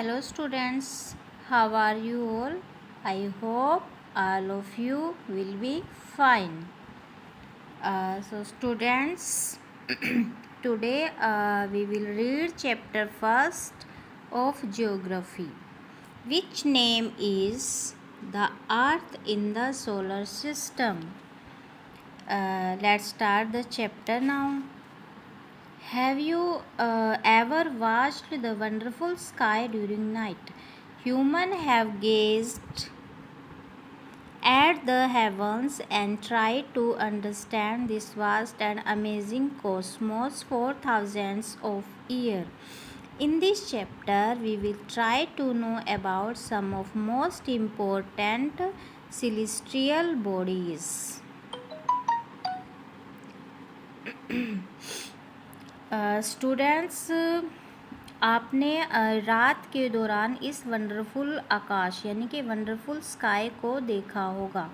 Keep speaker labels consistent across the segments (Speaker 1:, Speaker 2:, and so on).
Speaker 1: Hello students, how are you all? I hope all of you will be fine. So students, today we will read chapter first of geography, which name is the Earth in the solar system. Let's start the chapter now. Have you ever watched the wonderful sky during night? Humans have gazed at the heavens and tried to understand this vast and amazing cosmos for thousands of years. In this chapter, we will try to know about some of most important celestial bodies. Students आपने रात के दौरान इस wonderful आकाश यानी कि wonderful sky को देखा होगा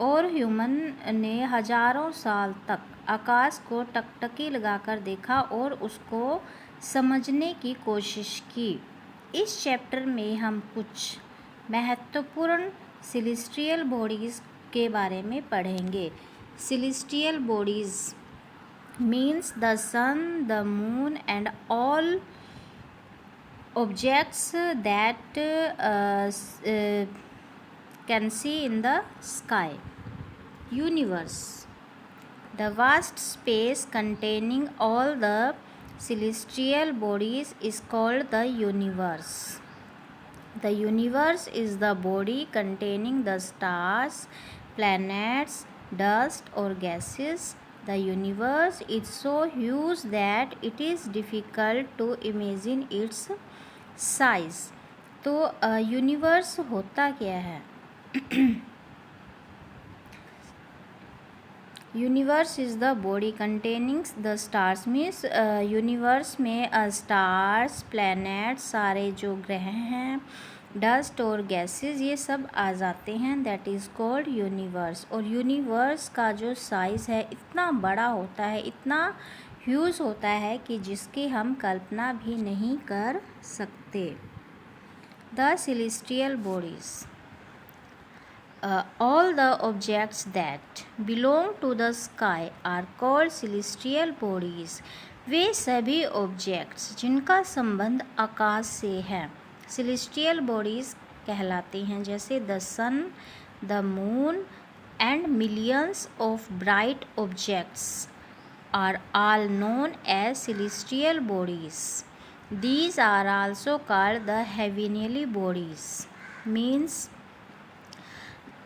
Speaker 1: और ह्यूमन ने हजारों साल तक आकाश को टकटकी लगाकर देखा और उसको समझने की कोशिश की। इस चैप्टर में हम कुछ महत्वपूर्ण सेलेस्टियल बॉडीज़ के बारे में पढ़ेंगे। Celestial bodies means the sun, the moon and all objects that can see in the sky. Universe, the vast space containing all the celestial bodies is called the universe. The universe is the body containing the stars, planets, dust or gases. The universe is so huge that it is difficult to imagine its size. तो universe होता क्या है? Universe is the body containing the stars means universe में stars, planets, सारे जो ग्रह हैं, dust और गैसेस, ये सब आ जाते हैं। That is called universe. और यूनिवर्स का जो साइज़ है इतना बड़ा होता है, इतना ह्यूज होता है कि जिसकी हम कल्पना भी नहीं कर सकते। The celestial bodies, all the objects that belong to the sky are called celestial bodies. वे सभी ऑब्जेक्ट्स जिनका संबंध आकाश से है celestial bodies कहलाते हैं, जैसे the sun, the moon and millions of bright objects are all known as celestial bodies. These are also called the heavenly bodies. Means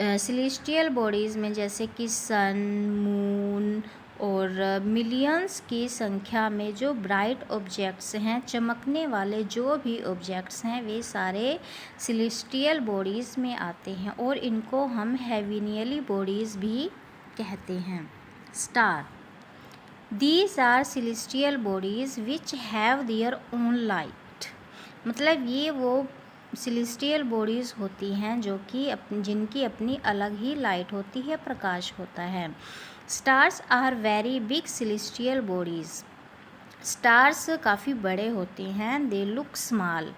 Speaker 1: celestial bodies में जैसे कि सन, मून और मिलियंस की संख्या में जो ब्राइट ऑब्जेक्ट्स हैं, चमकने वाले जो भी ऑब्जेक्ट्स हैं, वे सारे सेलेस्टियल बॉडीज़ में आते हैं और इनको हम हेवेनियली बॉडीज़ भी कहते हैं। Star, these are celestial bodies which have their own light. मतलब ये वो सेलेस्टियल बॉडीज़ होती हैं जो कि जिनकी अपनी अलग ही लाइट होती है, प्रकाश होता है। Stars are very big celestial bodies. Stars काफ़ी बड़े होते हैं। They look small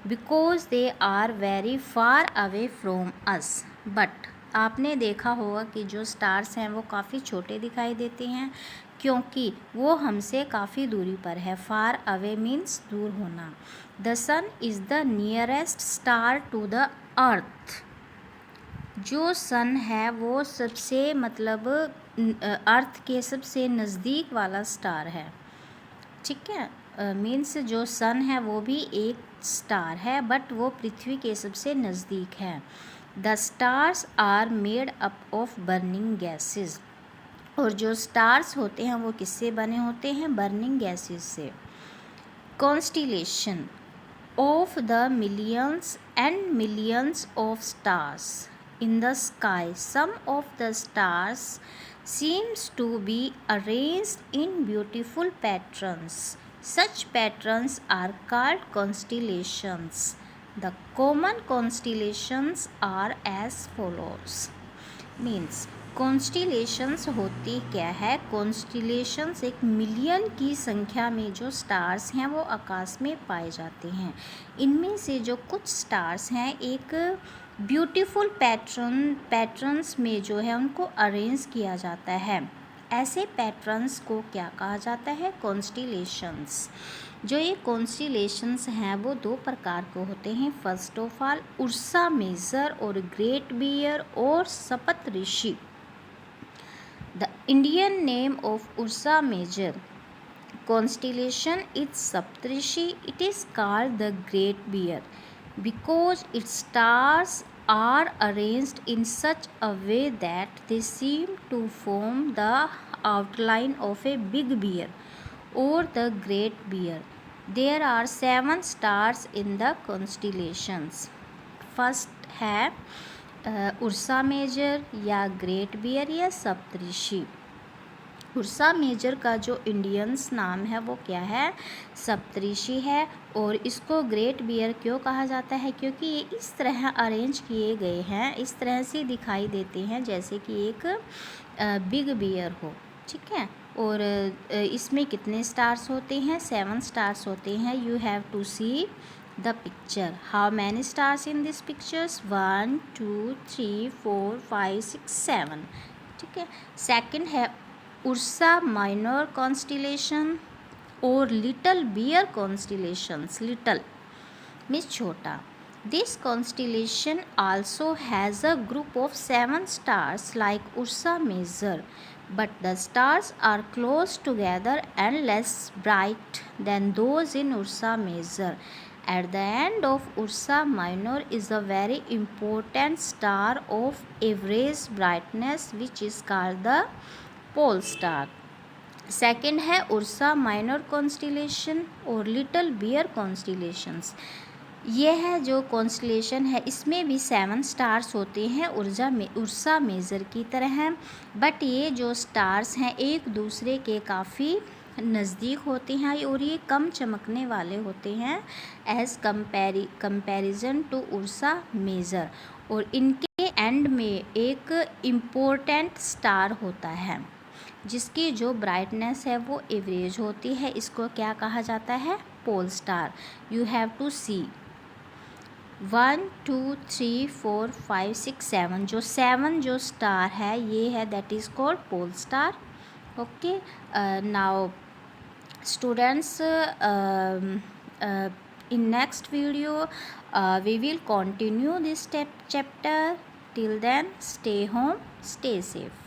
Speaker 1: because they are very far away from us. But आपने देखा होगा कि जो स्टार्स हैं वो काफ़ी छोटे दिखाई देते हैं क्योंकि वो हमसे काफ़ी दूरी पर है। फार अवे मीन्स दूर होना। The sun is the nearest star to the earth. जो सन है वो सबसे मतलब अर्थ के सबसे नज़दीक वाला स्टार है। ठीक है, मीन्स जो सन है वो भी एक स्टार है बट वो पृथ्वी के सबसे नज़दीक है। The stars are made up of burning gases. और जो स्टार्स होते हैं वो किससे बने होते हैं? बर्निंग गैसेस से। Constellation of the millions and millions of stars in the sky. Some of the stars seems to be arranged in beautiful patterns. Such patterns are called constellations. The common constellations are as follows. Means constellations होती क्या है? Constellations एक million की संख्या में जो stars हैं वो आकाश में पाए जाते हैं। इनमें से जो कुछ स्टार्स हैं एक ब्यूटीफुल पैटर्न्स में जो है उनको अरेंज किया जाता है। ऐसे पैटर्न्स को क्या कहा जाता है? कॉन्स्टिलेशंस। जो ये कॉन्स्टिलेशंस हैं वो दो प्रकार के होते हैं। First of all Ursa Major और ग्रेट बियर और Saptarishi. The Indian name of Ursa Major constellation is Saptarishi. It is called the Great Bear because its stars are arranged in such a way that they seem to form the outline of a big bear or the Great Bear. There are 7 stars in the constellations. First है Ursa major या great beer या सप्तऋषि। Ursa major का जो Indians नाम है वो क्या है? सप्तऋषि है। और इसको ग्रेट बियर क्यों कहा जाता है? क्योंकि ये इस तरह अरेंज किए गए हैं, इस तरह से दिखाई देते हैं जैसे कि एक बिग बियर हो। ठीक है। और इसमें कितने स्टार्स होते हैं? 7 स्टार्स होते हैं। You have to see the picture. How many stars in this pictures? 1 2 3 4 5 6 7. ठीक है। सेकंड है उर्सा माइनर कॉन्स्टिलेशन और Little Bear constellations. Little means छोटा। This constellation also has a group of 7 stars like Ursa Major, but the stars are close together and less bright than those in Ursa Major. At the end of Ursa Minor is a very important star of average brightness which is called the pole star. Second है Ursa Minor constellation और Little Bear constellations. यह है जो constellation है इसमें भी 7 stars होते हैं उर्सा मेजर की तरह हैं, बट ये जो स्टार्स हैं एक दूसरे के काफ़ी नज़दीक होते हैं और ये कम चमकने वाले होते हैं as comparison to Ursa Major. और इनके एंड में एक इम्पोर्टेंट स्टार होता है जिसकी जो ब्राइटनेस है वो एवरेज होती है। इसको क्या कहा जाता है? Pole star. You have to see 1 2 3 4 5 6 7 जो 7 जो स्टार है ये है that is called pole star. Okay. Now students, in next video we will continue this chapter. Till then, stay home, stay safe.